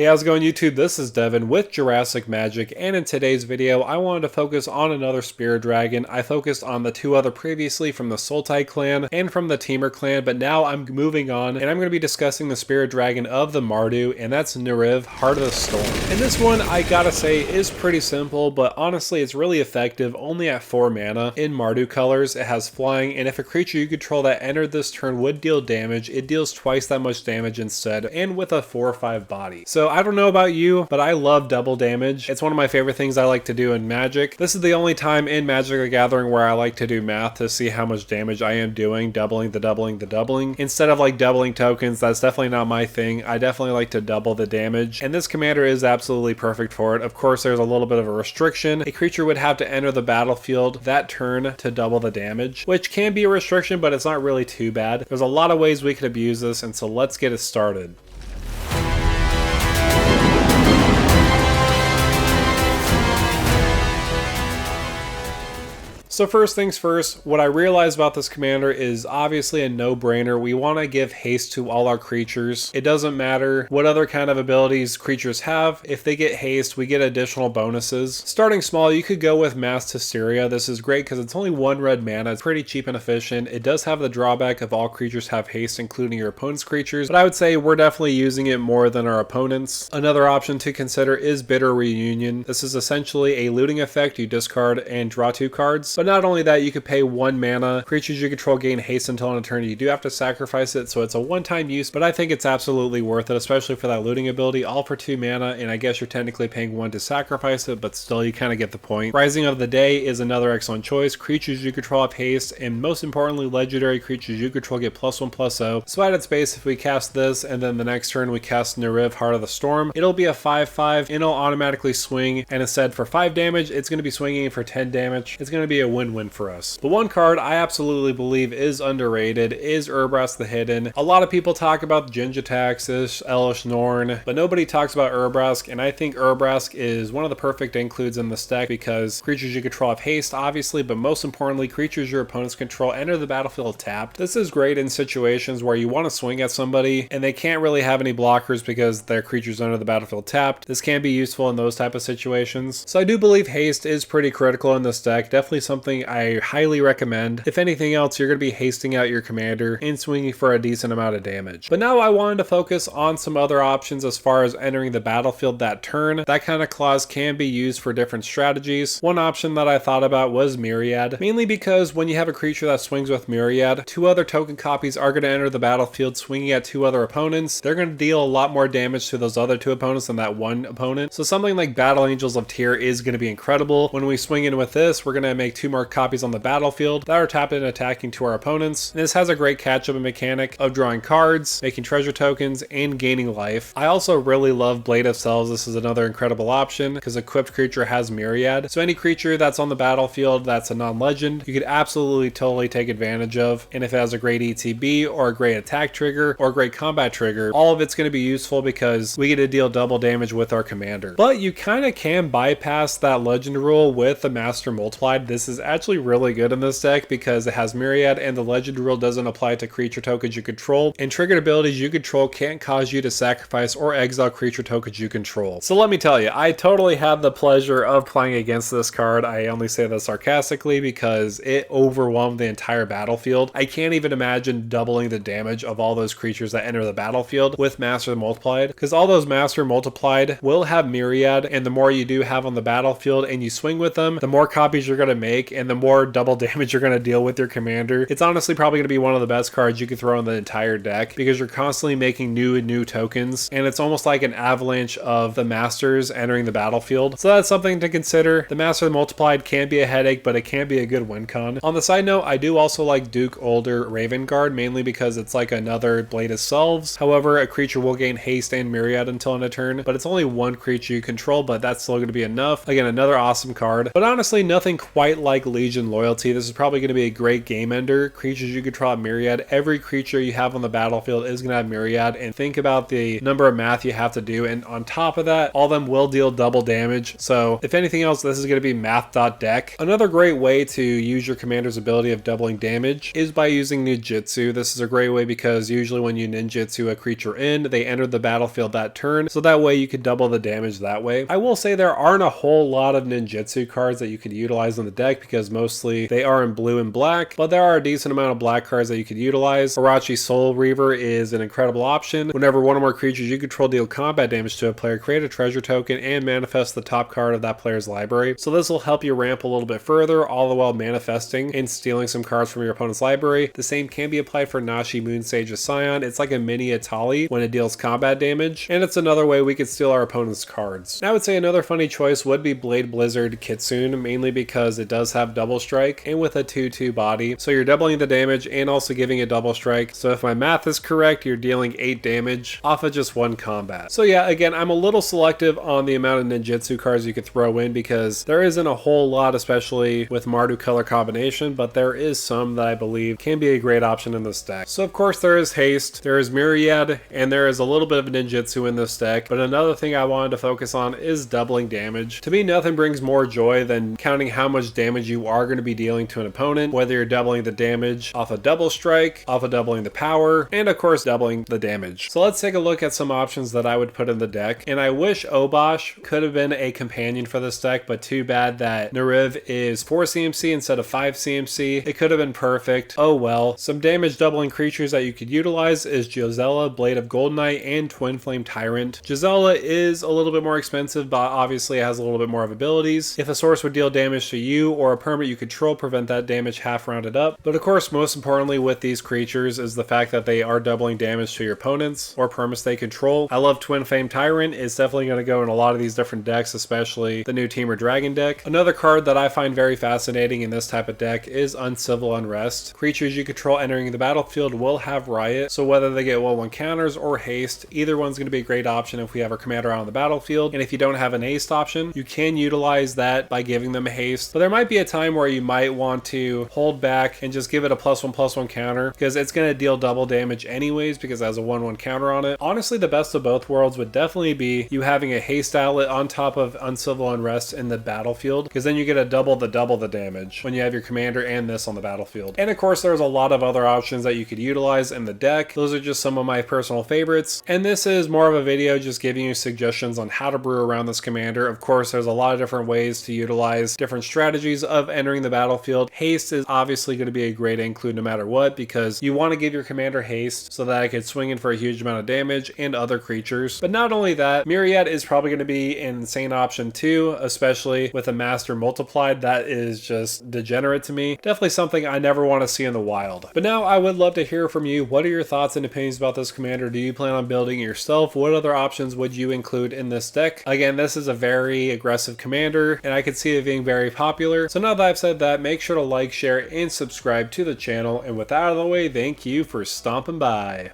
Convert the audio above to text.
Hey, how's it going YouTube? This is Devin with Jurassic Magic, and in today's video I wanted to focus on another Spirit Dragon. I focused on the two other previously from the Sultai clan and from the Temur clan, but now I'm moving on and I'm going to be discussing the Spirit Dragon of the Mardu, and that's Neriv, Heart of the Storm. And this one, I gotta say, is pretty simple, but honestly it's really effective, only at 4 mana. In Mardu colors, it has flying, and if a creature you control that entered this turn would deal damage, it deals twice that much damage instead, and with a 4 or 5 body. So I don't know about you, but I love double damage. It's one of my favorite things I like to do in Magic. This is the only time in Magic the Gathering where I like to do math to see how much damage I am doing, doubling the doubling. Instead of like doubling tokens, that's definitely not my thing. I definitely like to double the damage, and this commander is absolutely perfect for it. Of course, there's a little bit of a restriction. A creature would have to enter the battlefield that turn to double the damage, which can be a restriction, but it's not really too bad. There's a lot of ways we could abuse this, and so let's get it started. So first things first, what I realized about this commander is obviously a no-brainer. We want to give haste to all our creatures. It doesn't matter what other kind of abilities creatures have. If they get haste, we get additional bonuses. Starting small, you could go with Mass Hysteria. This is great because it's only 1 red mana. It's pretty cheap and efficient. It does have the drawback of all creatures have haste, including your opponent's creatures, but I would say we're definitely using it more than our opponents. Another option to consider is Bitter Reunion. This is essentially a looting effect. You discard and draw 2 cards. But not only that, you could pay 1 mana. Creatures you control gain haste until an eternity. You do have to sacrifice it, so it's a one-time use, but I think it's absolutely worth it, especially for that looting ability, all for 2 mana, and I guess you're technically paying 1 to sacrifice it, but still you kind of get the point. Rising of the Day is another excellent choice. Creatures you control have haste, and most importantly, legendary creatures you control get +1/+0. So at its base, if we cast this, and then the next turn we cast Neriv, Heart of the Storm, it'll be a 5/5, and it'll automatically swing, and instead for 5 damage, it's going to be swinging for 10 damage. It's going to be a win-win for us. The one card I absolutely believe is underrated is Urabrask the Hidden. A lot of people talk about Jin-Gitaxias, Elesh Norn, but nobody talks about Urabrask, and I think Urabrask is one of the perfect includes in this deck because creatures you control have haste, obviously, but most importantly, creatures your opponents control enter the battlefield tapped. This is great in situations where you want to swing at somebody and they can't really have any blockers because their creatures enter the battlefield tapped. This can be useful in those type of situations. So I do believe haste is pretty critical in this deck. Definitely something I highly recommend. If anything else, you're going to be hasting out your commander and swinging for a decent amount of damage. But now I wanted to focus on some other options as far as entering the battlefield that turn. That kind of clause can be used for different strategies. One option that I thought about was Myriad, mainly because when you have a creature that swings with Myriad, 2 other token copies are going to enter the battlefield swinging at 2 other opponents. They're going to deal a lot more damage to those other 2 opponents than that 1 opponent. So something like Battle Angels of Tyr is going to be incredible. When we swing in with this, we're going to make 2 more copies on the battlefield that are tapped and attacking to our opponents. And this has a great catch-up mechanic of drawing cards, making treasure tokens, and gaining life. I also really love Blade of Selves. This is another incredible option because equipped creature has Myriad. So any creature that's on the battlefield that's a non-legend, you could absolutely totally take advantage of. And if it has a great ETB or a great attack trigger or a great combat trigger, all of it's going to be useful because we get to deal double damage with our commander. But you kind of can bypass that legend rule with the Master Multiplied. This is actually really good in this deck because it has Myriad and the legend rule doesn't apply to creature tokens you control, and triggered abilities you control can't cause you to sacrifice or exile creature tokens you control. So let me tell you, I totally had the pleasure of playing against this card. I only say that sarcastically because it overwhelmed the entire battlefield. I can't even imagine doubling the damage of all those creatures that enter the battlefield with Master Multiplied, because all those Master Multiplied will have Myriad, and the more you do have on the battlefield and you swing with them, the more copies you're going to make and the more double damage you're going to deal with your commander. It's honestly probably going to be one of the best cards you could throw in the entire deck because you're constantly making new and new tokens, and it's almost like an avalanche of the masters entering the battlefield. So that's something to consider. The Master Multiplied can be a headache, but it can be a good win con. On the side note, I do also like Duke Older Raven Guard, mainly because it's like another Blade of Selves. However, a creature will gain haste and Myriad until end of turn, but it's only 1 creature you control, but that's still going to be enough. Again, another awesome card, but honestly nothing quite like like Legion Loyalty, this is probably going to be a great game ender. Creatures you control at myriad. Every creature you have on the battlefield is going to have myriad, and think about the number of math you have to do, and on top of that, all of them will deal double damage. So if anything else, this is going to be math.deck. Another great way to use your commander's ability of doubling damage is by using ninjutsu. This is a great way because usually when you ninjutsu a creature in, they enter the battlefield that turn, so that way you can double the damage that way. I will say there aren't a whole lot of ninjutsu cards that you could utilize in the deck because mostly they are in blue and black, but there are a decent amount of black cards that you could utilize. Orochi Soul Reaver is an incredible option. Whenever one or more creatures you control deal combat damage to a player, create a treasure token and manifest the top card of that player's library. So this will help you ramp a little bit further, all the while manifesting and stealing some cards from your opponent's library. The same can be applied for Nashi Moonsage's Scion. It's like a mini Atali when it deals combat damage, and it's another way we could steal our opponent's cards. I would say another funny choice would be Blade Blizzard Kitsune, mainly because it does have double strike and with a 2/2 body, so you're doubling the damage and also giving a double strike. So if my math is correct, you're dealing 8 damage off of just one combat. So yeah, again, I'm a little selective on the amount of ninjutsu cards you could throw in because there isn't a whole lot, especially with Mardu color combination, but there is some that I believe can be a great option in this deck. So of course there is haste, there is myriad, and there is a little bit of ninjutsu in this deck, but another thing I wanted to focus on is doubling damage. To me, nothing brings more joy than counting how much damage you are going to be dealing to an opponent, whether you're doubling the damage off a double strike, off of doubling the power, and of course doubling the damage. So let's take a look at some options that I would put in the deck, and I wish Obosh could have been a companion for this deck, but too bad that Neriv is 4 CMC instead of 5 CMC. It could have been perfect. Oh well. Some damage doubling creatures that you could utilize is Gisela, Blade of Goldenite, and Twin Flame Tyrant. Gisela is a little bit more expensive, but obviously it has a little bit more of abilities. If a source would deal damage to you or a permanent you control, prevent that damage half rounded up. But of course, most importantly with these creatures is the fact that they are doubling damage to your opponents or permanents they control. I love Twin Flame Tyrant. It's definitely going to go in a lot of these different decks, especially the new Teamer Dragon deck. Another card that I find very fascinating in this type of deck is Uncivil Unrest. Creatures you control entering the battlefield will have Riot, so whether they get 1/1 counters or haste, either one's going to be a great option if we have our commander out on the battlefield. And if you don't have an haste option, you can utilize that by giving them a haste. But there might be a time where you might want to hold back and just give it a +1/+1 counter because it's going to deal double damage anyways because it has a 1/1 counter on it. Honestly, the best of both worlds would definitely be you having a haste outlet on top of Uncivil Unrest in the battlefield, because then you get a double the damage when you have your commander and this on the battlefield. And of course, there's a lot of other options that you could utilize in the deck. Those are just some of my personal favorites, and this is more of a video just giving you suggestions on how to brew around this commander. Of course, there's a lot of different ways to utilize different strategies of entering the battlefield. Haste is obviously going to be a great include no matter what, because you want to give your commander haste so that I could swing in for a huge amount of damage and other creatures. But not only that, myriad is probably going to be an insane option too, especially with a master multiplied. That is just degenerate to me. Definitely something I never want to see in the wild. But now I would love to hear from you. What are your thoughts and opinions about this commander? Do you plan on building it yourself? What other options would you include in this deck? Again, this is a very aggressive commander, and I could see it being very popular. So now that I've said that, make sure to like, share, and subscribe to the channel. And with that out of the way, thank you for stomping by.